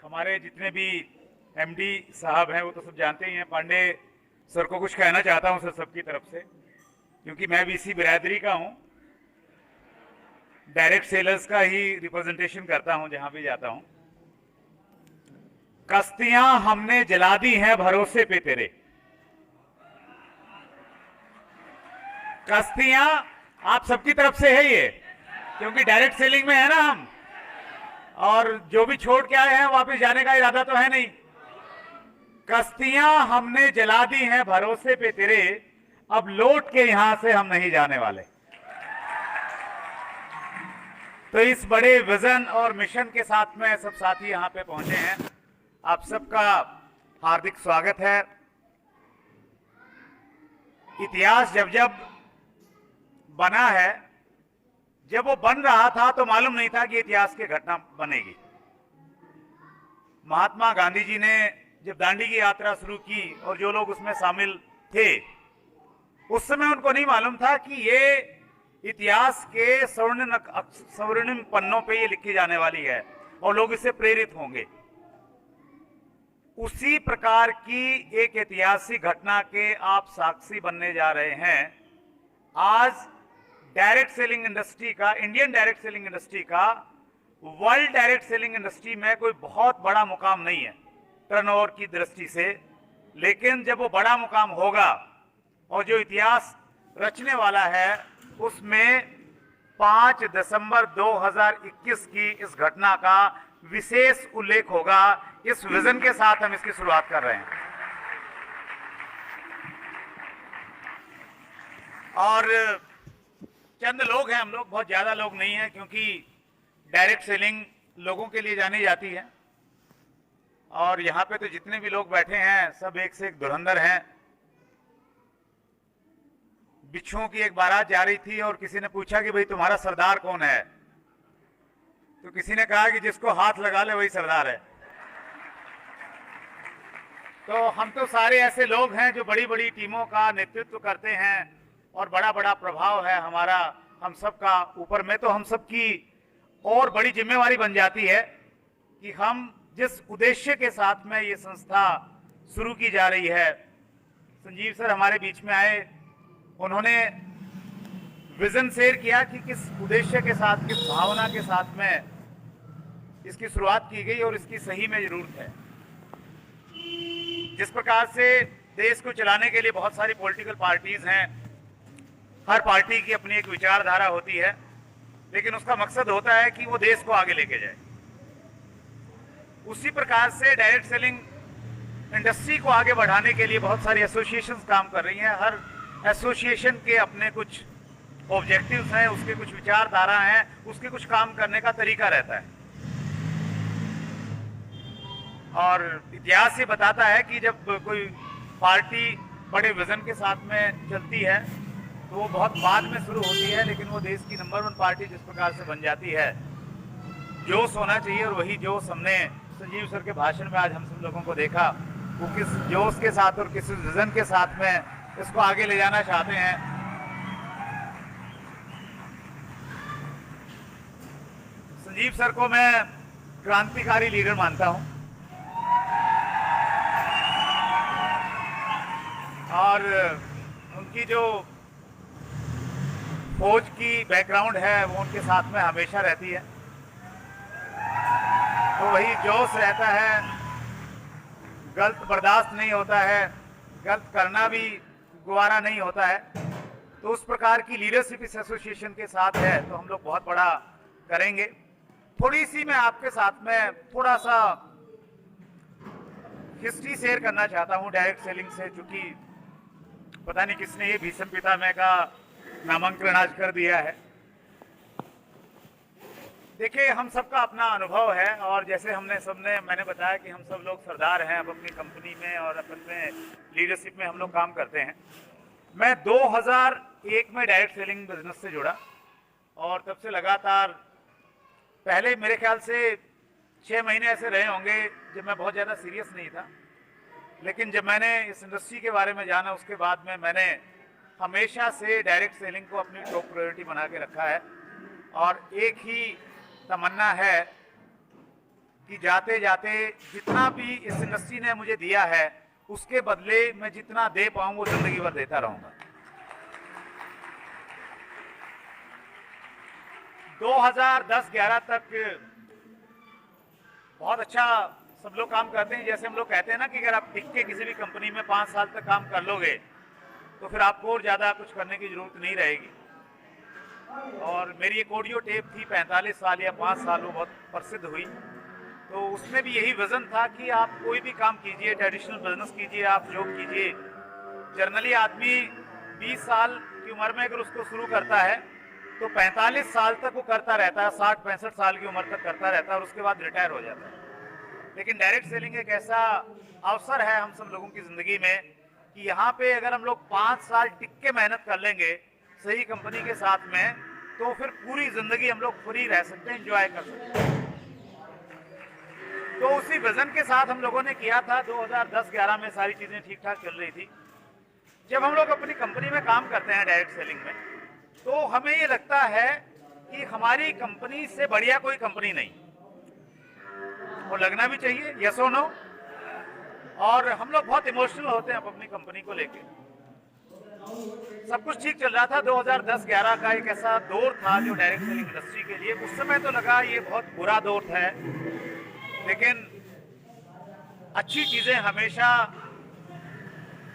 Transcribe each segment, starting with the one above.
हमारे जितने भी एमडी साहब हैं वो तो सब जानते ही हैं। पांडे सर को कुछ कहना चाहता हूं सर सबकी तरफ से, क्योंकि मैं भी इसी बिरादरी का हूं, डायरेक्ट सेलर्स का ही रिप्रेजेंटेशन करता हूं जहां भी जाता हूं। कश्तियां हमने जला दी हैं भरोसे पे तेरे, कश्तियां आप सबकी तरफ से है ये, क्योंकि डायरेक्ट सेलिंग में है ना हम, और जो भी छोड़ के आए हैं वापस जाने का इरादा तो है नहीं। कश्तियां हमने जला दी हैं भरोसे पे तेरे, अब लौट के यहां से हम नहीं जाने वाले। तो इस बड़े विजन और मिशन के साथ में सब साथी यहां पे पहुंचे हैं। आप सबका हार्दिक स्वागत है। इतिहास जब जब बना है, जब वो बन रहा था तो मालूम नहीं था कि इतिहास की घटना बनेगी। महात्मा गांधी जी ने जब दांडी की यात्रा शुरू की और जो लोग उसमें शामिल थे, उस समय उनको नहीं मालूम था कि ये इतिहास के स्वर्णिम पन्नों पे ये लिखी जाने वाली है और लोग इससे प्रेरित होंगे। उसी प्रकार की एक ऐतिहासिक घटना के आप साक्षी बनने जा रहे हैं। आज डायरेक्ट सेलिंग इंडस्ट्री का, इंडियन डायरेक्ट सेलिंग इंडस्ट्री का वर्ल्ड डायरेक्ट सेलिंग इंडस्ट्री में कोई बहुत बड़ा मुकाम नहीं है टर्नओवर की दृष्टि से, लेकिन जब वो बड़ा मुकाम होगा और जो इतिहास रचने वाला है उसमें 5 दिसंबर 2021 की इस घटना का विशेष उल्लेख होगा। इस विजन के साथ हम इसकी शुरुआत कर रहे हैं। और चंद लोग हैं हम लोग, बहुत ज्यादा लोग नहीं हैं, क्योंकि डायरेक्ट सेलिंग लोगों के लिए जानी जाती है। और यहां पे तो जितने भी लोग बैठे हैं सब एक से एक धुरंधर हैं। बिच्छुओं की एक बारात जा रही थी और किसी ने पूछा कि भाई तुम्हारा सरदार कौन है, तो किसी ने कहा कि जिसको हाथ लगा ले वही सरदार है। तो हम तो सारे ऐसे लोग हैं जो बड़ी बड़ी टीमों का नेतृत्व करते हैं और बड़ा बड़ा प्रभाव है हमारा हम सब का ऊपर में। तो हम सब की और बड़ी जिम्मेवारी बन जाती है कि हम जिस उद्देश्य के साथ में ये संस्था शुरू की जा रही है, संजीव सर हमारे बीच में आए, उन्होंने विजन शेयर किया कि किस उद्देश्य के साथ, किस भावना के साथ में इसकी शुरुआत की गई और इसकी सही में जरूरत है। जिस प्रकार से देश को चलाने के लिए बहुत सारी पॉलिटिकल पार्टीज हैं, हर पार्टी की अपनी एक विचारधारा होती है, लेकिन उसका मकसद होता है कि वो देश को आगे लेके जाए। उसी प्रकार से डायरेक्ट सेलिंग इंडस्ट्री को आगे बढ़ाने के लिए बहुत सारी एसोसिएशंस काम कर रही हैं। हर एसोसिएशन के अपने कुछ ऑब्जेक्टिव्स हैं, उसके कुछ विचारधारा हैं, उसके कुछ काम करने का तरीका रहता है। और इतिहास ये बताता है कि जब कोई पार्टी बड़े विजन के साथ में चलती है तो वो बहुत बाद में शुरू होती है, लेकिन वो देश की नंबर 1 पार्टी जिस प्रकार से बन जाती है, जोश होना चाहिए। और वही जोश हमने संजीव सर के भाषण में आज हम सब लोगों को देखा। वो किस जोश के साथ और किस विजन के साथ में इसको आगे ले जाना चाहते हैं। संजीव सर को मैं क्रांतिकारी लीडर मानता हूं और उनकी जो फौज की बैकग्राउंड है वो उनके साथ में हमेशा रहती है। तो वही जोश रहता है, गलत बर्दाश्त नहीं होता है, गलत करना भी गवारा नहीं होता है। तो उस प्रकार की लीडरशिप इस एसोसिएशन के साथ है, तो हम लोग बहुत बड़ा करेंगे। थोड़ी सी मैं आपके साथ में थोड़ा सा हिस्ट्री शेयर करना चाहता हूँ डायरेक्ट सेलिंग से, चूंकि पता नहीं किसने ये भीष्म पितामह का नामांकन आज कर दिया है। देखिए, हम सबका अपना अनुभव है और जैसे मैंने बताया कि हम सब लोग सरदार हैं अब अपनी कंपनी में और अपने लीडरशिप में हम लोग काम करते हैं। मैं 2001 में डायरेक्ट सेलिंग बिजनेस से जुड़ा और तब से लगातार, पहले मेरे ख्याल से 6 महीने ऐसे रहे होंगे जब मैं बहुत ज़्यादा सीरियस नहीं था, लेकिन जब मैंने इस इंडस्ट्री के बारे में जाना उसके बाद में मैंने हमेशा से डायरेक्ट सेलिंग को अपनी टॉप प्रायोरिटी बना के रखा है। और एक ही तमन्ना है कि जाते जाते जितना भी इस इंडस्ट्री ने मुझे दिया है उसके बदले मैं जितना दे पाऊं वो जिंदगी भर देता रहूंगा। 2010-11 तक बहुत अच्छा सब लोग काम करते हैं। जैसे हम लोग कहते हैं ना कि अगर आप टिक के किसी भी कंपनी में 5 साल तक काम कर लोगे तो फिर आपको और ज़्यादा कुछ करने की ज़रूरत नहीं रहेगी। और मेरी एक ऑडियो टेप थी 45 साल या 5 साल, वो बहुत प्रसिद्ध हुई। तो उसमें भी यही विज़न था कि आप कोई भी काम कीजिए, ट्रेडिशनल बिजनेस कीजिए, आप जॉब कीजिए। जनरली आदमी 20 साल की उम्र में अगर उसको शुरू करता है तो 45 साल तक वो करता रहता है, 60-65 साल की उम्र तक करता रहता है और उसके बाद रिटायर हो जाता है। लेकिन डायरेक्ट सेलिंग एक ऐसा अवसर है हम सब लोगों की ज़िंदगी में कि यहाँ पे अगर हम लोग 5 साल टिक के मेहनत कर लेंगे सही कंपनी के साथ में, तो फिर पूरी ज़िंदगी हम लोग फ्री रह सकते हैं, एंजॉय कर सकते हैं। तो उसी विजन के साथ हम लोगों ने किया था। 2010-11 में सारी चीज़ें ठीक ठाक चल रही थी। जब हम लोग अपनी कंपनी में काम करते हैं डायरेक्ट सेलिंग में, तो हमें ये लगता है कि हमारी कंपनी से बढ़िया कोई कंपनी नहीं, और लगना भी चाहिए, यस और नो। और हम लोग बहुत इमोशनल होते हैं अपनी कंपनी को लेके। सब कुछ ठीक चल रहा था। 2010-11 का एक ऐसा दौर था जो डायरेक्ट सेलिंग इंडस्ट्री के लिए उस समय तो लगा ये बहुत बुरा दौर है, लेकिन अच्छी चीजें हमेशा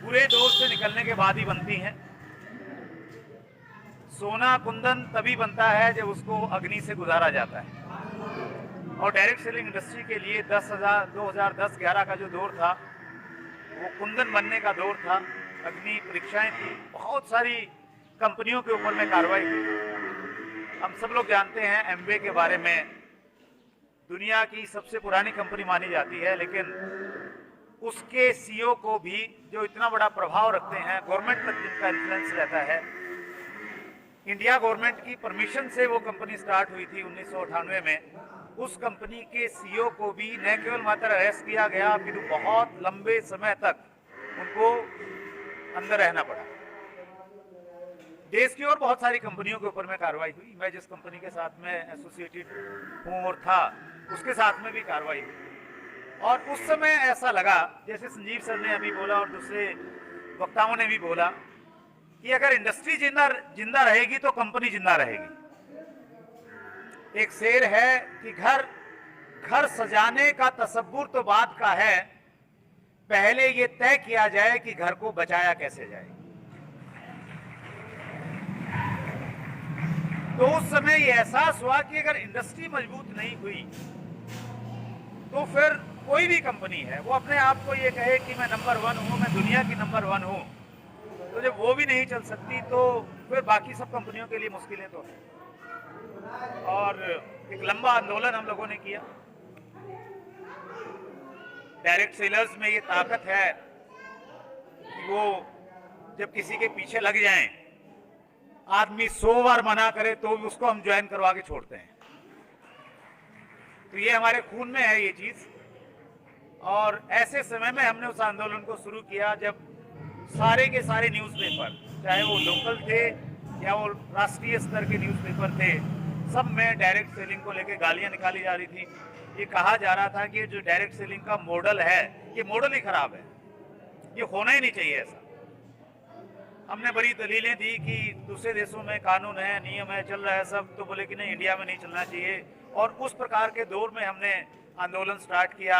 बुरे दौर से निकलने के बाद ही बनती हैं। सोना कुंदन तभी बनता है जब उसको अग्नि से गुजारा जाता है। और डायरेक्ट सेलिंग इंडस्ट्री के लिए 2010-11 का जो दौर था वो कुंदन बनने का दौर था। अग्नि परीक्षाएं थी, बहुत सारी कंपनियों के ऊपर में कार्रवाई हुई। हम सब लोग जानते हैं एमवे के बारे में, दुनिया की सबसे पुरानी कंपनी मानी जाती है, लेकिन उसके सीईओ को भी जो इतना बड़ा प्रभाव रखते हैं, गवर्नमेंट तक जिनका इन्फ्लुएंस रहता है। इंडिया गवर्नमेंट की परमिशन से वो कंपनी स्टार्ट हुई थी 1998 में। उस कंपनी के सीईओ को भी न केवल मात्र अरेस्ट किया गया, फिर बहुत लंबे समय तक उनको अंदर रहना पड़ा। देश की और बहुत सारी कंपनियों के ऊपर में कार्रवाई हुई। मैं जिस कंपनी के साथ में एसोसिएटेड हूँ और था, उसके साथ में भी कार्रवाई हुई। और उस समय ऐसा लगा, जैसे संजीव सर ने अभी बोला और दूसरे वक्ताओं ने भी बोला, कि अगर इंडस्ट्री जिंदा रहेगी तो कंपनी जिंदा रहेगी। एक शेर है कि घर सजाने का तसव्वुर तो बात का है, पहले ये तय किया जाए कि घर को बचाया कैसे जाए। तो उस समय ये एहसास हुआ कि अगर इंडस्ट्री मजबूत नहीं हुई तो फिर कोई भी कंपनी है वो अपने आप को ये कहे कि मैं नंबर 1 हूं, मैं दुनिया की नंबर 1 हूं, तो जब वो भी नहीं चल सकती तो फिर बाकी सब कंपनियों के लिए मुश्किलें तो हैं। और एक लंबा आंदोलन हम लोगों ने किया। डायरेक्ट सेलर्स में ये ताकत है कि वो जब किसी के पीछे लग जाएं, आदमी 100 बार मना करे तो भी उसको हम ज्वाइन करवा के छोड़ते हैं। तो ये हमारे खून में है ये चीज। और ऐसे समय में हमने उस आंदोलन को शुरू किया जब सारे के सारे न्यूज़पेपर, चाहे वो लोकल थे या वो राष्ट्रीय स्तर के न्यूज़पेपर थे, सब में डायरेक्ट सेलिंग को लेकर गालियां निकाली जा रही थी। ये कहा जा रहा था कि जो डायरेक्ट सेलिंग का मॉडल है, ये मॉडल ही खराब है, ये होना ही नहीं चाहिए ऐसा। हमने बड़ी दलीलें दी कि दूसरे देशों में कानून है, नियम है, चल रहा है सब, तो बोले कि नहीं, इंडिया में नहीं चलना चाहिए। और उस प्रकार के दौर में हमने आंदोलन स्टार्ट किया।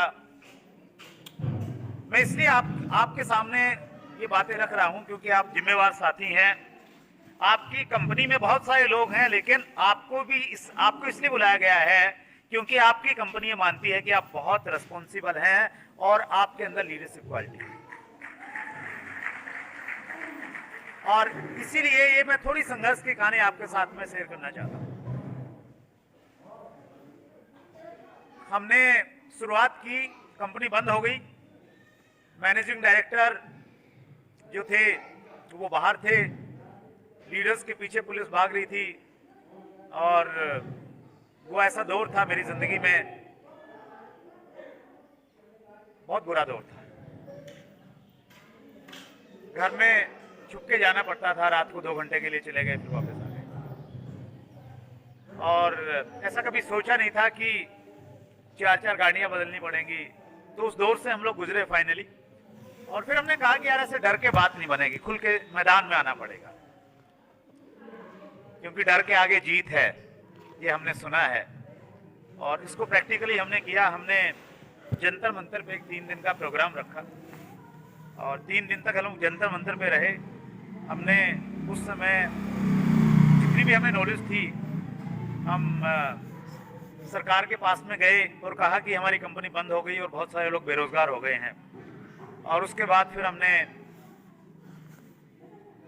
मैं इसलिए आपके सामने ये बातें रख रहा हूं क्योंकि आप जिम्मेवार साथी हैं। आपकी कंपनी में बहुत सारे लोग हैं, लेकिन आपको इसलिए बुलाया गया है क्योंकि आपकी कंपनी ये मानती है कि आप बहुत रिस्पॉन्सिबल हैं और आपके अंदर लीडरशिप क्वालिटी है। और इसीलिए ये मैं थोड़ी संघर्ष की कहानी आपके साथ में शेयर करना चाहता हूं। हमने शुरुआत की, कंपनी बंद हो गई। मैनेजिंग डायरेक्टर जो थे वो बाहर थे, लीडर्स के पीछे पुलिस भाग रही थी। और वो ऐसा दौर था मेरी जिंदगी में, बहुत बुरा दौर था। घर में छुप के जाना पड़ता था, रात को 2 घंटे के लिए चले गए, फिर वापस आ गए। और ऐसा कभी सोचा नहीं था कि 4 गाड़ियां बदलनी पड़ेंगी। तो उस दौर से हम लोग गुजरे फाइनली, और फिर हमने कहा कि यार ऐसे डर के बात नहीं बनेगी, खुल के मैदान में आना पड़ेगा, क्योंकि डर के आगे जीत है, ये हमने सुना है। और इसको प्रैक्टिकली हमने किया। हमने जंतर मंतर पे एक 3 दिन का प्रोग्राम रखा, और 3 दिन तक हम लोग जंतर मंतर पे रहे। हमने उस समय जितनी भी हमें नॉलेज थी, हम सरकार के पास में गए और कहा कि हमारी कंपनी बंद हो गई और बहुत सारे लोग बेरोजगार हो गए हैं। और उसके बाद फिर हमने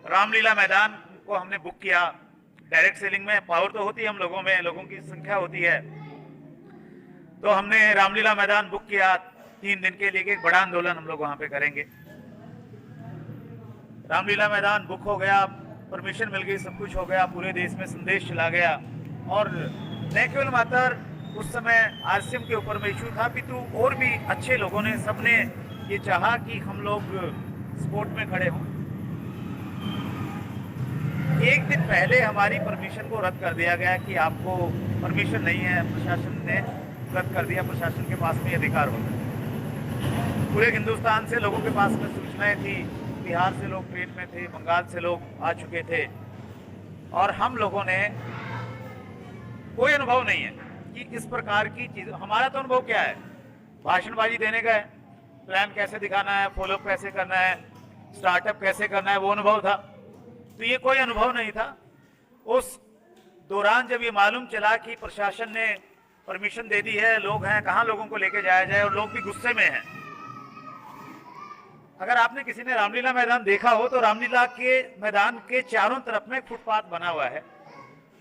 रामलीला मैदान को हमने बुक किया। डायरेक्ट सेलिंग में पावर तो होती है हम लोगों में, लोगों की संख्या होती है, तो हमने रामलीला मैदान बुक किया 3 दिन के लिए कि एक बड़ा आंदोलन हम लोग वहां पे करेंगे। रामलीला मैदान बुक हो गया, परमिशन मिल गई, सब कुछ हो गया, पूरे देश में संदेश चला गया। और न केवल मात्र उस समय आरसीएम के ऊपर में इशू था, अपितु और भी अच्छे लोगों ने, सबने ये चाहा कि हम लोग स्पोर्ट में खड़े हों। एक दिन पहले हमारी परमिशन को रद्द कर दिया गया कि आपको परमिशन नहीं है, प्रशासन ने रद्द कर दिया। प्रशासन के पास में अधिकार होता है। पूरे हिंदुस्तान से लोगों के पास में सूचनाएं थी, बिहार से लोग ट्रेन में थे, बंगाल से लोग आ चुके थे, और हम लोगों ने कोई अनुभव नहीं है कि इस प्रकार की चीज। हमारा तो अनुभव क्या है, भाषणबाजी देने का है, प्लान कैसे दिखाना है, फॉलोअप कैसे करना है, स्टार्टअप कैसे करना है, वो अनुभव था। तो ये कोई अनुभव नहीं था। उस दौरान जब ये मालूम चला कि प्रशासन ने परमिशन दे दी है, लोग हैं, कहाँ लोगों को लेके जाया जाए, और लोग भी गुस्से में हैं। अगर आपने किसी ने रामलीला मैदान देखा हो तो रामलीला के मैदान के चारों तरफ में फुटपाथ बना हुआ है।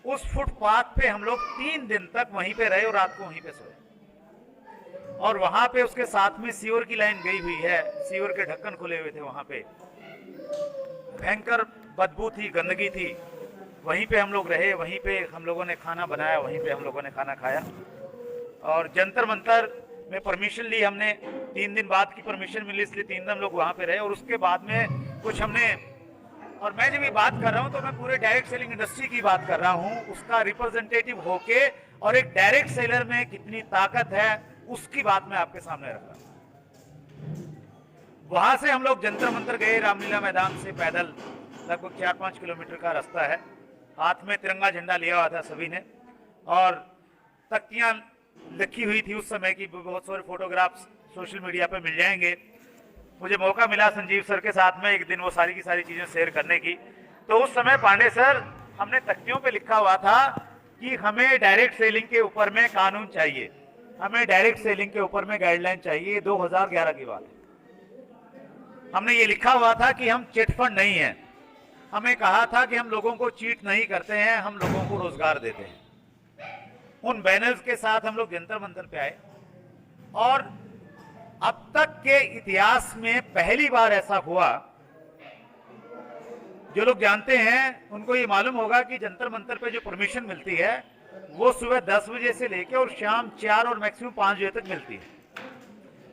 उस फुटपाथ पे हम लोग 3 दिन तक वहीं पे रहे और रात को वहीं पे सोए। और वहां पे उसके साथ में सीवर की लाइन गई हुई है, सीवर के ढक्कन खुले हुए थे वहां पे, भयंकर बदबू थी, गंदगी थी। वहीं पे हम लोग रहे, वहीं पे हम लोगों ने खाना बनाया, वहीं पे हम लोगों ने खाना खाया। और जंतर मंतर में परमिशन ली हमने, 3 दिन बाद की परमिशन मिली, इसलिए 3 दिन हम लोग वहां पे रहे। और उसके बाद में कुछ हमने, और मैं जब ये बात कर रहा हूं तो मैं पूरे डायरेक्ट सेलिंग इंडस्ट्री की बात कर रहा हूं, उसका रिप्रेजेंटेटिव होके, और एक डायरेक्ट सेलर में कितनी ताकत है उसकी बात मैं आपके सामने रख रहा हूं। वहां से हम लोग जंतर मंतर गए, रामलीला मैदान से पैदल लगभग 4-5 किलोमीटर का रास्ता है। हाथ में तिरंगा झंडा लिया हुआ था सभी ने, और तख्तियां लिखी हुई थी उस समय की, बहुत सारे फोटोग्राफ्स सोशल मीडिया पे मिल जाएंगे। मुझे मौका मिला संजीव सर के साथ में एक दिन वो सारी की सारी चीजें शेयर करने की। तो उस समय पांडे सर, हमने तख्तियों पे लिखा हुआ था कि हमें डायरेक्ट सेलिंग के ऊपर में कानून चाहिए, हमें डायरेक्ट सेलिंग के ऊपर में गाइडलाइन चाहिए। 2011 की बात है। हमने ये लिखा हुआ था कि हम चिट फंड नहीं है, हमें कहा था कि हम लोगों को चीट नहीं करते हैं, हम लोगों को रोजगार देते हैं। उन बैनर्स के साथ हम लोग जंतर मंतर पे आए, और अब तक के इतिहास में पहली बार ऐसा हुआ। जो लोग जानते हैं उनको ये मालूम होगा कि जंतर मंतर पे जो परमिशन मिलती है वो सुबह 10 बजे से लेकर और शाम 4 और मैक्सिमम 5 बजे तक मिलती है।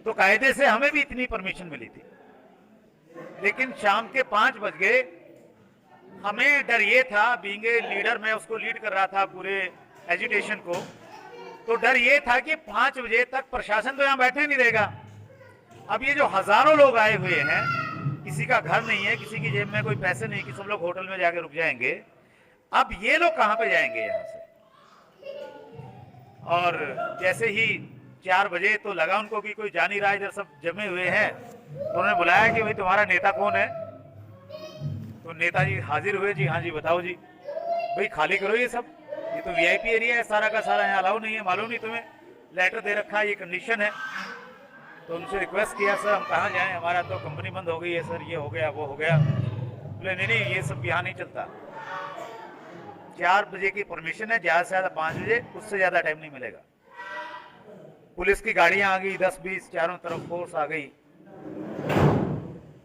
तो कायदे से हमें भी इतनी परमिशन मिली थी, लेकिन शाम के 5 बज गए। हमें डर ये था, बीइंग ए लीडर, मैं उसको लीड कर रहा था पूरे एजुटेशन को, तो डर ये था कि 5 बजे तक प्रशासन तो यहाँ बैठे नहीं देगा। अब ये जो हजारों लोग आए हुए हैं, किसी का घर नहीं है, किसी की जेब में कोई पैसे नहीं कि सब लोग होटल में जाके रुक जाएंगे, अब ये लोग कहाँ पे जाएंगे यहाँ से। और जैसे ही 4 बजे तो लगा उनको कि कोई जा नहीं रहा, इधर सब जमे हुए हैं, तो उन्होंने बुलाया कि भाई तुम्हारा नेता कौन है। तो नेताजी हाजिर हुए, जी हाँ जी बताओ जी। भाई खाली करो ये सब, ये तो वीआईपी एरिया है, सारा का सारा यहाँ अलाउ नहीं है, मालूम नहीं तुम्हें, लेटर दे रखा है, ये कंडीशन है। तो उनसे रिक्वेस्ट किया, सर हम कहाँ जाएं, हमारा तो कंपनी बंद हो गई है सर, ये हो गया वो हो गया। बोले नहीं नहीं, ये सब यहाँ नहीं चलता, 4 बजे की परमिशन है, ज़्यादा से ज़्यादा 5 बजे, उससे ज़्यादा टाइम नहीं मिलेगा। पुलिस की गाड़ियाँ आ गई 10-20, चारों तरफ फोर्स आ गई,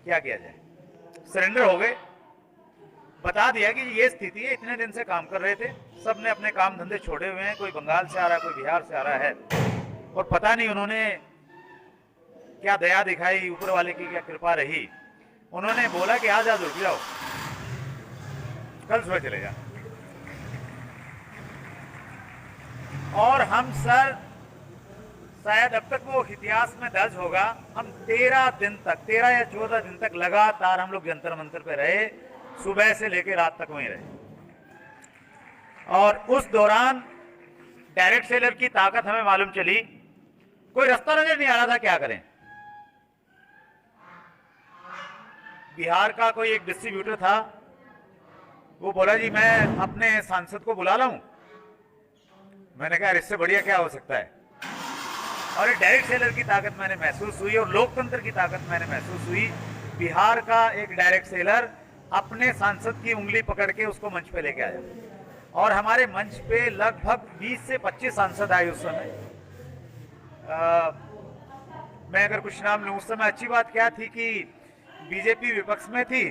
क्या किया जाए, सरेंडर हो गए। बता दिया कि ये स्थिति है, इतने दिन से काम कर रहे थे, सब ने अपने काम धंधे छोड़े हुए हैं, कोई बंगाल से आ रहा है, कोई बिहार से आ रहा है, और पता नहीं उन्होंने क्या दया दिखाई, ऊपर वाले की क्या कृपा रही। उन्होंने बोला कि आज रुक जाओ, कल सुबह चले जाओ। और हम सर शायद अब तक वो इतिहास में दर्ज होगा। हम 13 दिन तक, 13 या 14 दिन तक लगातार हम लोग जंतर मंतर पे रहे, सुबह से लेकर रात तक वहीं रहे। और उस दौरान डायरेक्ट सेलर की ताकत हमें मालूम चली, कोई रास्ता नजर नहीं आ रहा था क्या करें। बिहार का कोई एक डिस्ट्रीब्यूटर था, वो बोला जी मैं अपने सांसद को बुला लाऊं। मैंने कहा इससे बढ़िया क्या हो सकता है। और एक डायरेक्ट सेलर की ताकत मैंने महसूस हुई और लोकतंत्र की ताकत मैंने महसूस हुई। बिहार का एक डायरेक्ट सेलर अपने सांसद की उंगली पकड़ के उसको मंच पे लेके आया और हमारे मंच पे लगभग 20 से 25 सांसद आए उस समय। मैं अगर कुछ नाम लूं, उस समय अच्छी बात क्या थी कि बीजेपी विपक्ष में थी,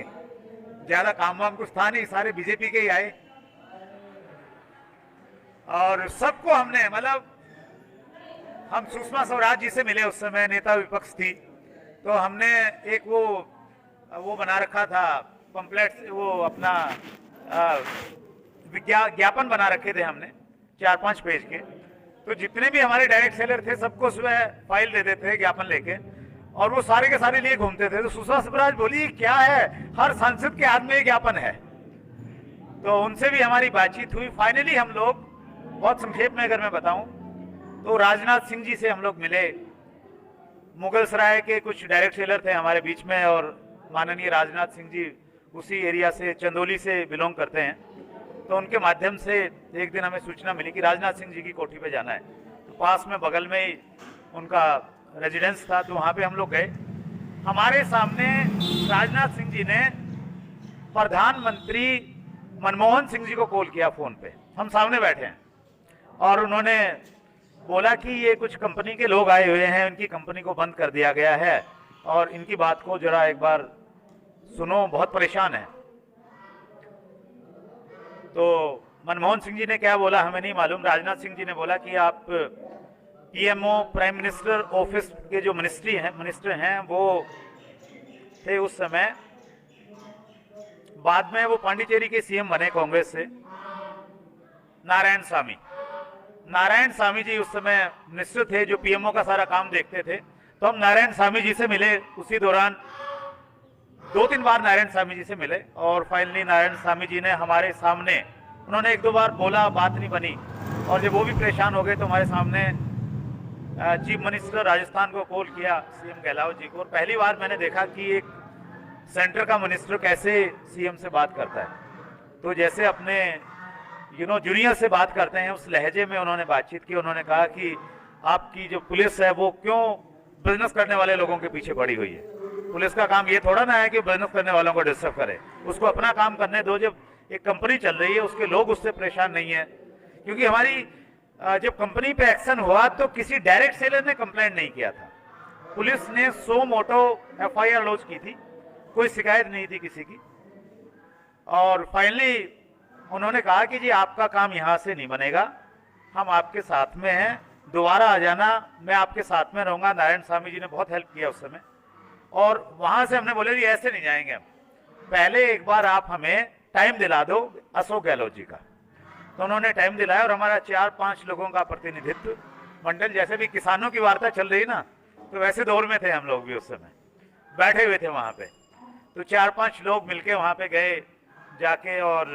ज्यादा काम वाम कुछ था नहीं, सारे बीजेपी के ही आए और सबको हमने, मतलब हम सुषमा स्वराज जी से मिले, उस समय नेता विपक्ष थी, तो हमने एक वो बना रखा था पंपलेट, वो अपना ज्ञापन बना रखे थे हमने 4-5 पेज के। तो जितने भी हमारे डायरेक्ट सेलर थे सबको सुबह फाइल दे देते थे ज्ञापन लेके और वो सारे के सारे लिए घूमते थे। तो सुषमा स्वराज बोली क्या है, हर सांसद के हाथ में एक ज्ञापन है। तो उनसे भी हमारी बातचीत हुई। फाइनली हम लोग, बहुत संक्षेप में अगर मैं बताऊं तो राजनाथ सिंह जी से हम लोग मिले। मुगल सराय के कुछ डायरेक्ट सेलर थे हमारे बीच में और माननीय राजनाथ सिंह जी उसी एरिया से, चंदौली से बिलोंग करते हैं। तो उनके माध्यम से एक दिन हमें सूचना मिली कि राजनाथ सिंह जी की कोठी पे जाना है। तो पास में बगल में ही उनका रेजिडेंस था, तो वहाँ पे हम लोग गए। हमारे सामने राजनाथ सिंह जी ने प्रधानमंत्री मनमोहन सिंह जी को कॉल किया फोन पे, हम सामने बैठे हैं, और उन्होंने बोला कि ये कुछ कंपनी के लोग आए हुए हैं, उनकी कंपनी को बंद कर दिया गया है और इनकी बात को जरा एक बार सुनो, बहुत परेशान है। तो मनमोहन सिंह जी ने क्या बोला हमें नहीं मालूम। राजनाथ सिंह जी ने बोला कि आप पीएमओ, प्राइम मिनिस्टर ऑफिस के जो मिनिस्टर हैं वो थे उस समय। बाद में वो पांडिचेरी के सीएम बने कांग्रेस से, नारायण स्वामी जी उस समय मिनिस्टर थे जो पीएमओ का सारा काम देखते थे। तो हम नारायण स्वामी जी से मिले, उसी दौरान 2-3 बार नारायण स्वामी जी से मिले और फाइनली नारायण स्वामी जी ने हमारे सामने, उन्होंने 1-2 बार बोला, बात नहीं बनी, और जब वो भी परेशान हो गए तो हमारे सामने चीफ मिनिस्टर राजस्थान को कॉल किया, सीएम गहलोत जी को। और पहली बार मैंने देखा कि एक सेंटर का मिनिस्टर कैसे सीएम से बात करता है। तो जैसे अपने जूनियर से बात करते हैं उस लहजे में उन्होंने बातचीत की। उन्होंने कहा कि आपकी जो पुलिस है वो क्यों बिजनेस करने वाले लोगों के पीछे पड़ी हुई है। पुलिस का काम ये थोड़ा ना है कि बिजनेस करने वालों को डिस्टर्ब करे, उसको अपना काम करने दो। जब एक कंपनी चल रही है उसके लोग उससे परेशान नहीं है, क्योंकि हमारी जब कंपनी पे एक्शन हुआ तो किसी डायरेक्ट सेलर ने कंप्लेंट नहीं किया था। पुलिस ने सो मोटो एफआईआर लॉन्च की थी, कोई शिकायत नहीं थी किसी की। और फाइनली उन्होंने कहा कि जी आपका काम यहाँ से नहीं बनेगा, हम आपके साथ में हैं, दोबारा आ जाना, मैं आपके साथ में रहूंगा। नारायण स्वामी जी ने बहुत हेल्प किया उस समय। और वहां से हमने बोले जी ऐसे नहीं जाएंगे हम, पहले एक बार आप हमें टाइम दिला दो अशोक गहलोत जी का। तो उन्होंने टाइम दिलाया और हमारा 4-5 लोगों का प्रतिनिधित्व मंडल, जैसे भी किसानों की वार्ता चल रही ना, तो वैसे दौर में थे हम लोग भी उस समय, बैठे हुए थे वहां पे। तो 4-5 लोग मिलके वहां पे गए जाके, और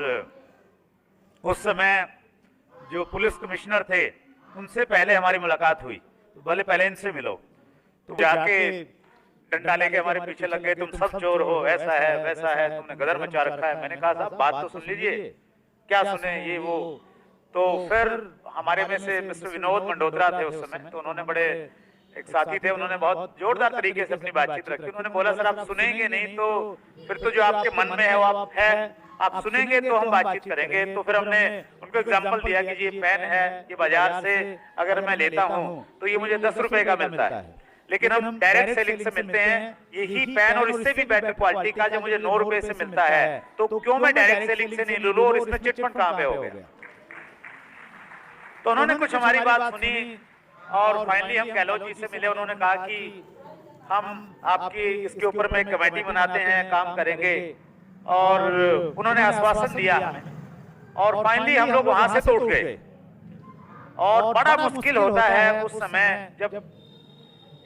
उस समय जो पुलिस कमिश्नर थे उनसे पहले हमारी मुलाकात हुई। तो बोले पहले इनसे मिलो। तो जाके डंडा लेके हमारे पीछे लग गए, तुम सब चोर हो, ऐसा है वैसा है, तुमने गदर मचा रखा है। मैंने कहा साहब बात तो सुन लीजिए, क्या सुने ये वो। तो फिर हमारे में से मिस्टर विनोद मंडोत्रा थे उस समय, तो उन्होंने बड़े, एक साथी थे, उन्होंने बहुत जोरदार तरीके से अपनी बातचीत रखी। उन्होंने बोला सर आप सुनेंगे नहीं तो फिर तो जो आपके मन में है वो आप सुनेंगे तो हम बातचीत करेंगे। तो फिर हमने उनको एग्जांपल दिया कि ये पेन है, ये बाजार से अगर मैं लेता हूँ तो ये मुझे 10 रुपए का मिलता है, लेकिन हम डायरेक्ट सेलिंग से मिलते हैं यही पेन और इससे भी बेटर क्वालिटी का जो मुझे 9 रुपए से मिलता है, तो क्यों मैं डायरेक्ट सेलिंग से नहीं लूं, और इसमें चिटफंड कहां पे हो गया। तो उन्होंने कुछ हमारी बात सुनी और फाइनली हम गहलोत जी से मिले। उन्होंने कहा कि हम आपकी इसके ऊपर में कमेटी बनाते हैं, काम करेंगे, और उन्होंने आश्वासन दिया हमें। और फाइनली हम लोग वहां से तो उठ गए। और बड़ा मुश्किल होता है उस समय जब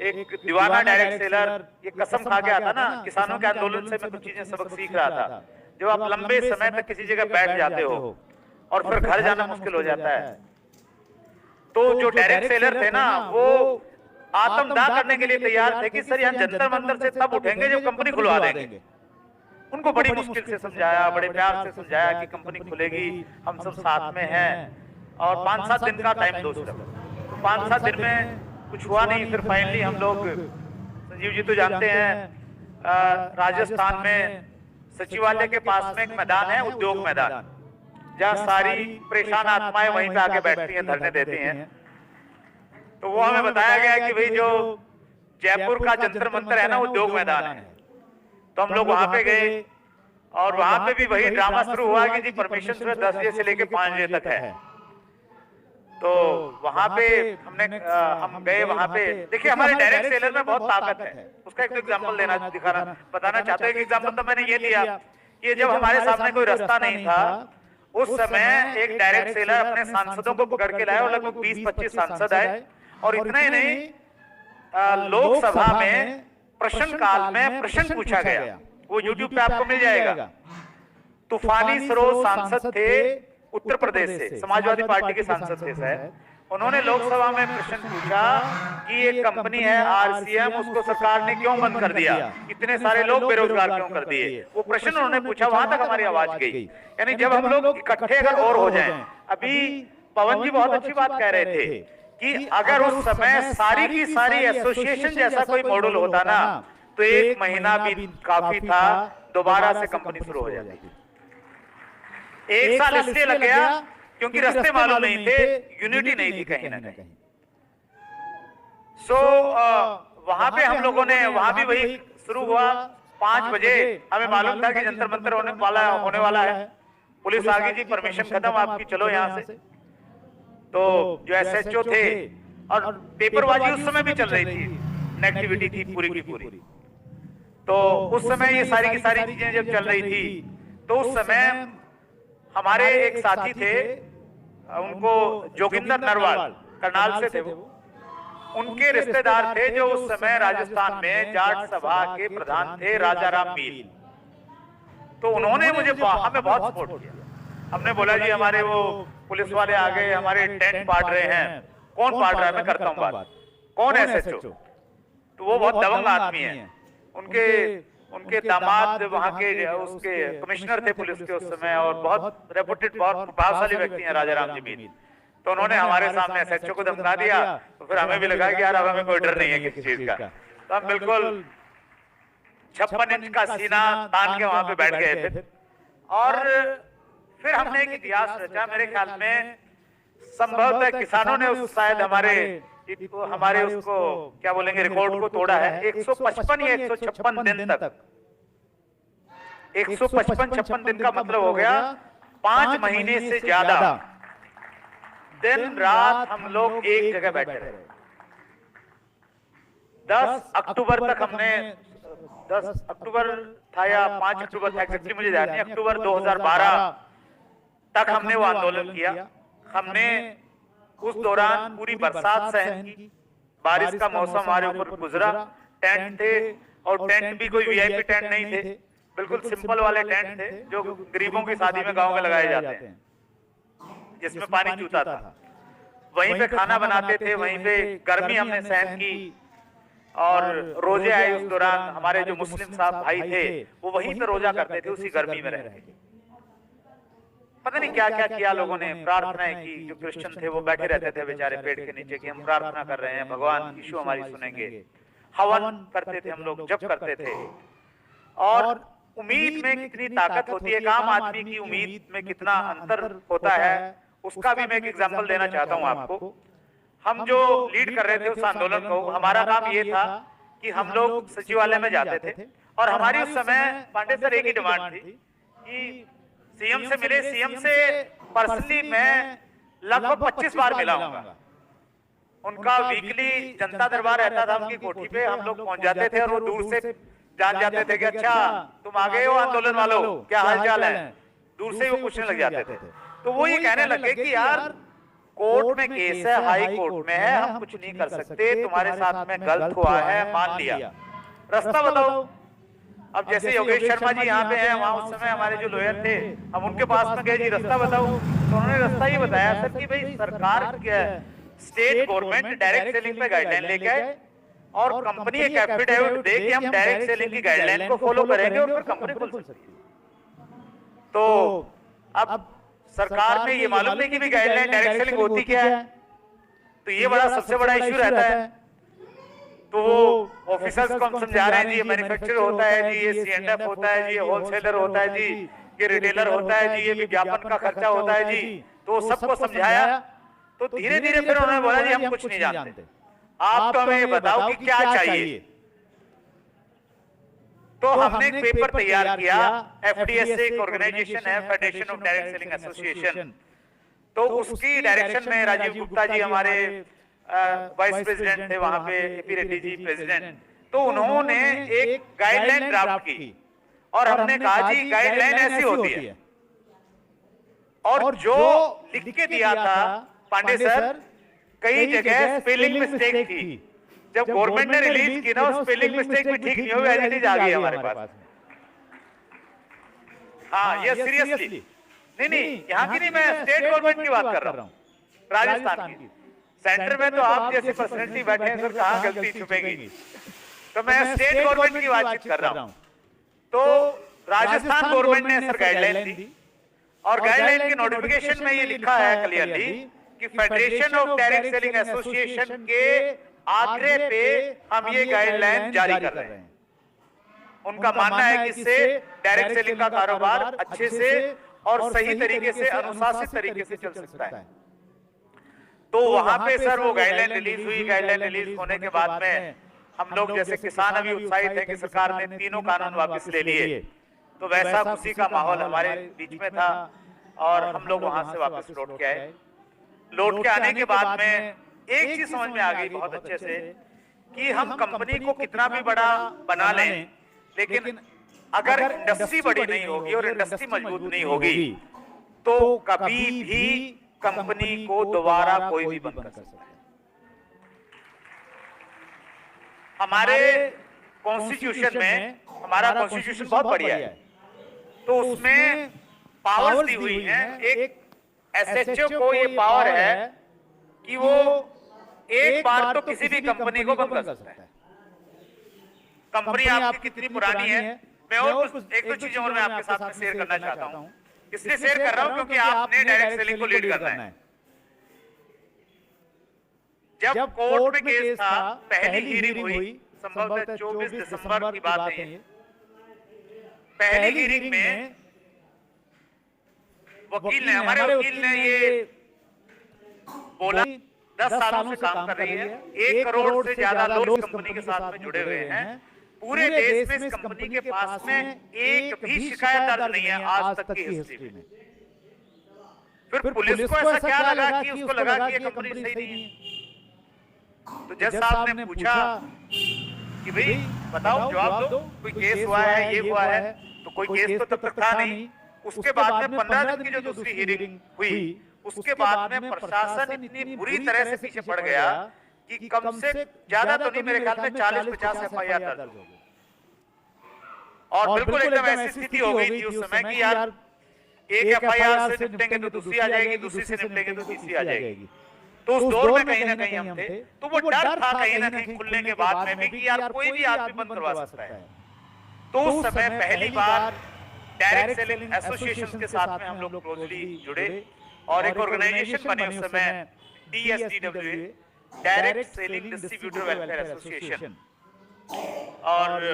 एक दीवाना डायरेक्ट सेलर ये कसम खा के आता ना, किसानों के आंदोलन से मैं कुछ चीजें सबक सीख रहा था। जब आप लंबे समय तक किसी जगह बैठ जाते हो और फिर घर जाना मुश्किल हो जाता है, तो जो डायरेक्ट सेलर थे ना वो आत्मदाह करने के लिए तैयार थे कि सर यहाँ जंतर मंतर से तब उठेंगे जब कंपनी खुलवा देंगे। उनको बड़ी मुश्किल से समझाया, बड़े प्यार से समझाया कि कंपनी खुलेगी, हम सब साथ में हैं, और 5-7 दिन का टाइम दो सिर्फ। तो 5-7 दिन में कुछ हुआ नहीं। फिर फाइनली हम लोग, संजीव जी तो जानते हैं, राजस्थान में सचिवालय के पास में एक मैदान है, उद्योग मैदान, जहाँ सारी परेशान आत्माएं वहीं पे आके बैठती हैं, धरने देती हैं। तो वो हमें बताया गया कि भाई जो जयपुर का जंतर मंतर है ना, उद्योग मैदान है। तो हम लोग वहां पे गए और वहां पे भी वही ड्रामा शुरू हुआ कि जी परमिशन सिर्फ 10 बजे से लेकर 5 बजे तक है। तो वहां पे हम गए। वहां पे देखिए हमारे डायरेक्ट सेलर में बहुत ताकत है। उसका एक एग्जांपल बताना चाहता हूँ। एक एग्जांपल तो मैंने ये दिया कि जब हमारे सामने कोई रास्ता नहीं था, उस समय एक डायरेक्ट सेलर अपने सांसदों को पकड़ के लाया और लगभग 20-25 सांसद आए। और इतना ही नहीं, लोकसभा में प्रश्न काल में प्रश्न पूछा गया, वो यूट्यूब पे आपको मिल जाएगा। तूफानी सरोज सांसद थे उत्तर प्रदेश से, समाजवादी पार्टी के सांसद थे शायद। उन्होंने लोकसभा में प्रश्न पूछा कि एक कंपनी है आरसीएम, उसको सरकार ने क्यों बंद कर दिया, इतने सारे लोग बेरोजगार क्यों कर दिए। वो प्रश्न उन्होंने पूछा, वहां तक हमारी आवाज गई। यानी जब हम लोग इकट्ठे अगर और हो जाएं, अभी पवन जी बहुत अच्छी बात कह रहे थे कि अगर उस समय सारी की सारी एसोसिएशन जैसा कोई मॉडल होता ना, तो 1 महीना भी काफी था, दोबारा से कंपनी शुरू हो जाती। 1 साल इसलिए लग गया क्योंकि रास्ते मालूम नहीं थे, यूनिटी नहीं थी कहीं ना कहीं। सो वहां पे हम लोगों ने, वहां भी वही शुरू हुआ। 5 बजे हमें मालूम था कि जंतर मंतर होने वाला है। पुलिस आ गई, जी परमिशन खत्म आपकी, चलो यहाँ से। तो जो एसएचओ थे, और पेपरबाजी उस समय भी चल रही थी, नेगेटिविटी थी पूरी की पूरी। तो उस समय ये सारी की सारी चीजें जब चल रही थी, तो उस समय हमारे एक साथी थे, उनको जोगिंदर नरवाल, करनाल से थे वो, उनके रिश्तेदार थे जो उस समय राजस्थान में जाट सभा के प्रधान थे, राजा राम मील। तो उन्होंने मुझे हमें बहुत सपोर्ट किया। हमने बोला जी हमारे वो पुलिस वाले आ गए, हमारे टेंट पाट रहे हैं। कौन पाट रहा है, मैं करता हूँ बात। कौन है एसएचओ? तो वो बहुत दबंग आदमी है। उनके दामाद वहां के उसके कमिश्नर थे पुलिस के उस समय, और बहुत रेपुटेड, बहुत प्रभावशाली व्यक्ति हैं राजा राम जी मील। तो उन्होंने हमारे सामने एसएचओ को धमका दिया। तो फिर हमें भी लगा कि यार अब हमें कोई डर नहीं है किसी चीज का। तो हम बिल्कुल 56 इंच का सीना तान के वहां पे बैठ गए थे। और फिर हमने एक इतिहास रचा। मेरे ख्याल में संभवतः किसानों ने शायद हमारे उसको क्या बोलेंगे, रिकॉर्ड को तोड़ा है। 155 या 156 दिन तक, 155 दिन का मतलब हो गया 5 महीने से ज्यादा दिन रात हम लोग एक जगह बैठे रहे। 10 अक्टूबर तक हमने, 10 अक्टूबर था या 5 अक्टूबर था, एक्जेक्टली मुझे याद नहीं, अक्टूबर 2012 तक हमने वो आंदोलन किया। हमने उस दौरान पूरी बरसात सहन की, बारिश का मौसम हमारे ऊपर गुजरा। टेंट थे, और टेंट भी कोई वीआईपी टेंट नहीं थे, बिल्कुल सिंपल वाले टेंट थे जो गरीबों की शादी में गांव में लगाए जाते हैं, जिसमें पानी चूता था। वहीं पे खाना बनाते थे, वहीं पे गर्मी हमने सहन की। और रोजे आए उस दौरान, हमारे जो मुस्लिम साहब भाई थे वो वहीं पे रोजा करते थे, उसी गर्मी में रह के। पता नहीं क्या क्या किया लोगों ने। प्रार्थनाएं की, जो क्रिश्चियन थे वो बैठे रहते थे बेचारे पेड़ के नीचे कि हम प्रार्थना कर रहे हैं, भगवान यीशु हमारी सुनेंगे। हवन करते थे हम लोग, जप करते थे। और उम्मीद में कितनी ताकत होती है, एक आम आदमी की उम्मीद में कितना अंतर होता है, उसका भी मैं एक एग्जांपल देना चाहता हूं आपको। हम जो लीड कर रहे थे उस आंदोलन को, हमारा काम ये था कि हम लोग सचिवालय में जाते थे, और हमारी उस समय पांडे सर एक ही डिमांड थी कि सीएम से मिले। सीएम से पर्सनली मैं लगभग 25 बार मिला हूंगा। उनका वीकली जनता दरबार रहता था उनकी कोठी पे, हम लोग पहुंच जाते थे और वो दूर से जान जाते थे कि अच्छा तुम आ गए हो आंदोलन वालों, क्या हाल चाल है, दूर से ही वो पूछने लग जाते थे। तो वो ये कहने लगे कि यार कोर्ट में केस है, हाई कोर्ट में है, हम कुछ नहीं कर सकते, तुम्हारे साथ में गलत हुआ है, मान लिया, रास्ता बताओ। अब जैसे योगेश शर्मा जी यहाँ पे हैं, वहां उस समय हमारे जो लॉयर थे, हम उनके पास में गए, जी रास्ता बताओ, तो उन्होंने रास्ता ही बताया सर कि भाई सरकार स्टेट गवर्नमेंट डायरेक्ट सेलिंग पे गाइडलाइन लेके आए और कंपनी एक एफिडेविट दे कि हम डायरेक्ट सेलिंग की गाइडलाइन को फॉलो करेंगे और फिर कंपनी खुल सकती है। तो अब सरकार में ये मालूम नहीं कि भी गाइडलाइन डायरेक्ट सेलिंग होती क्या है, तो ये बड़ा सबसे बड़ा इश्यू रहता है। तो वो ऑफिसर्स को हम समझा रहे हैं जी ये मैन्युफैक्चरर होता है जी, ये C&F होता है जी, ये होलसेलर होता है जी, ये रिटेलर होता है जी, ये विज्ञापन का खर्चा होता है जी, तो सबको समझाया। तो धीरे धीरे फिर उन्होंने बोला जी हम कुछ नहीं जानते, आप तो हमें बताओ कि क्या चाहिए। तो हमने एक पेपर तैयार किया, FDSA एक ऑर्गेनाइजेशन है, federation of direct selling association, तो उसकी डायरेक्शन में राजीव गुप्ता जी हमारे वाइस प्रेसिडेंट थे वहां पे, एपी रेड्डी जी प्रेसिडेंट, तो उन्होंने एक गाइडलाइन ड्राफ्ट की और हमने कहा जी गाइडलाइन ऐसी होती है, और जो लिख के दिया था पांडे सर, कई जगह स्पेलिंग मिस्टेक थी, जब गवर्नमेंट ने रिलीज की ना स्पेलिंग मिस्टेक भी ठीक नहीं हुई, एज इट इज आ गई हमारे पास। हाँ ये सीरियसली नहीं, यहाँ की नहीं, मैं स्टेट गवर्नमेंट की बात कर रहा हूँ, राजस्थान की। सेंटर में तो आप जैसे पर्सनैलिटी बैठे हैं सर, कहाँ गलती छुपेगी, तो मैं स्टेट गवर्नमेंट की बातचीत कर रहा हूँ। तो राजस्थान गवर्नमेंट ने सर गाइडलाइन दी और गाइडलाइन के नोटिफिकेशन में ये लिखा है क्लियरली कि federation of direct selling association के आग्रह पे हम ये गाइडलाइन जारी कर रहे हैं। उनका मानना है कि इससे डायरेक्ट सेलिंग का कारोबार अच्छे से और सही तरीके से, अनुशासित तरीके से चल सकता है। तो वहां पे सर वो गाइडलाइन रिलीज हुई, गाइडलाइन रिलीज होने के बाद में हम लोग जैसे किसान अभी उत्साहित है कि सरकार ने तीनों कानून वापस ले लिए, तो वैसा खुशी का माहौल हमारे बीच में था और हम लोग वहां से वापस लौट के आए। लौट के आने के बाद में एक चीज समझ में आ गई बहुत अच्छे से कि हम कंपनी को कितना भी बड़ा बना लें, लेकिन अगर इंडस्ट्री बड़ी नहीं होगी और इंडस्ट्री मजबूत नहीं होगी तो कभी भी कंपनी को दोबारा कोई भी बंद कर सकता है। हमारे कॉन्स्टिट्यूशन में, हमारा कॉन्स्टिट्यूशन बहुत बढ़िया है, तो उसमें पावर्स दी हुई है। एक SHO को ये पावर है कि वो एक बार तो किसी भी कंपनी को बंद कर सकता है। कंपनी आपकी कितनी पुरानी है, मैं और एक दो चीजें और मैं आपके साथ में शेयर करना चाहता हूं। इसलिए शेयर कर रहा हूं क्योंकि आपने डायरेक्ट सेलिंग को लीड करना है। जब कोर्ट में केस था, पहली हियरिंग हुई, संभवतः 24 दिसंबर की बात है ये। पहली हियरिंग में वकील ने, हमारे वकील ने ये बोला 10 सालों से काम कर रही है, 1 करोड़ से ज्यादा लोग इस कंपनी के साथ में जुड़े हुए हैं, पूरे देश में इस कंपनी के पास में एक भी शिकायत दर्ज नहीं है आज तक की हिस्ट्री में। फिर पुलिस को ऐसा क्या लगा कि उसको लगा कि ये कंपनी सही नहीं है। तो जज साहब ने पूछा कि भाई बताओ, जवाब दो, कोई केस हुआ है, ये हुआ है, तो कोई केस तो तब तक था नहीं। उसके बाद में 15 दिन की जो दूसरी हियरिंग हुई, उसके बाद में प्रशासन इतनी बुरी तरह से पीछे पड़ गया कि कम से ज्यादा तो नहीं, मेरे ख्याल में 40-50 FIR दर्ज हो गए। और बिल्कुल एकदम ऐसी स्थिति हो गई थी उस समय कि यार एक FIR से निपटेंगे तो दूसरी आ जाएगी, दूसरी से निपटेंगे तो तीसरी आ जाएगी। तो उस दौर में कहीं ना कहीं हम थे, तो वो डर था कहीं ना कहीं खुलने के बाद में भी कि यार कोई भी आदमी बंद करवा सकता है। तो उस समय पहली बार डायरेक्ट सेलिंग एसोसिएशन के साथ में हम लोग क्लोजली जुड़े और एक ऑर्गेनाइजेशन बनी उस समय, DSDWA, direct selling distributor welfare association. और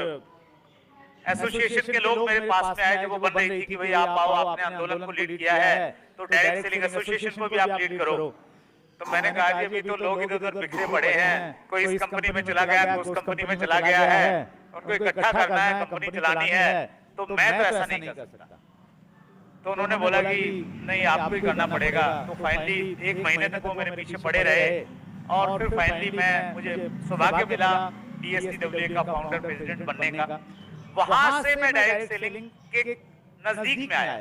एसोसिएशन के लोग मेरे पास में आए जब वो बन रही थी कि भाई आप आओ, आपने आंदोलन को लीड किया है तो डायरेक्ट सेलिंग एसोसिएशन को भी आप लीड करो। तो मैंने कहा कि अभी तो लोग इधर उधर बिखरे पड़े हैं, कोई इस कंपनी में चला गया, कोई उस कंपनी में चला गया है, उनको इकट्ठा करना है, कंपनी चलानी है, तो मैं तो ऐसा नहीं कर सकता। तो उन्होंने बोला कि नहीं आपको ही करना पड़ेगा। तो फाइनली 1 महीने तक वो मेरे पीछे पड़े रहे और फिर फाइनली मुझे सौभाग्य मिला DSDWA का फाउंडर प्रेसिडेंट बनने का। वहां से मैं डायरेक्ट सेलिंग के नजदीक में आया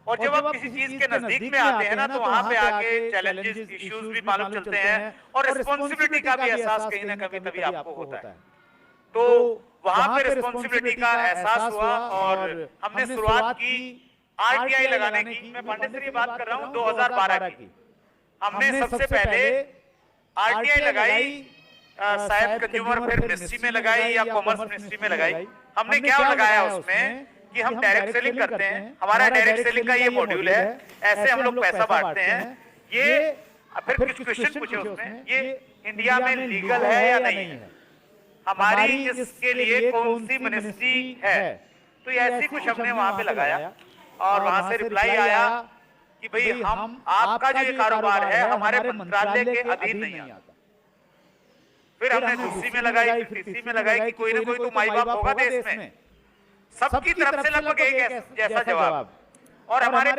और जब आप किसी चीज के नजदीक में आते हैं ना तो वहां पे आके चैलेंजेस, इश्यूज भी मालूम चलते हैं और रिस्पॉन्सिबिलिटी का भी एहसास कहीं ना कभी आपको होता है। तो वहां पे रिस्पॉन्सिबिलिटी का एहसास हुआ और हमने शुरुआत की आरटीआई लगाने की। मैं पांडे सर ये बात कर रहा हूँ 2012 की। हमने सबसे पहले आरटीआई लगाई, शायद कंज्यूमर अफेयर मिनिस्ट्री में लगाई या कॉमर्स मिनिस्ट्री में लगाई। हमने क्या लगाया उसमें कि हम डायरेक्ट सेलिंग करते हैं, हमारा डायरेक्ट सेलिंग का ये मॉड्यूल है, ऐसे हम लोग पैसा बांटते हैं। ये फिर कुछ क्वेश्चन पूछे उसमें, ये इंडिया में लीगल है या नहीं है, हमारी इसके लिए कौन सी मिनिस्ट्री है। तो ऐसी कुछ हमने वहां पे लगाया और वहां से रिप्लाई आया कि भाई हम आपका जो ये कारोबार है हमारे मंत्रालय के अधीन नहीं आता। फिर हमने दूसरी में लगाई, फिर तीसरी में लगाई कि कोई ना कोई तो माई बाप होगा देश में। सबकी तरफ से लगभग एक जैसा जवाब। और हमारे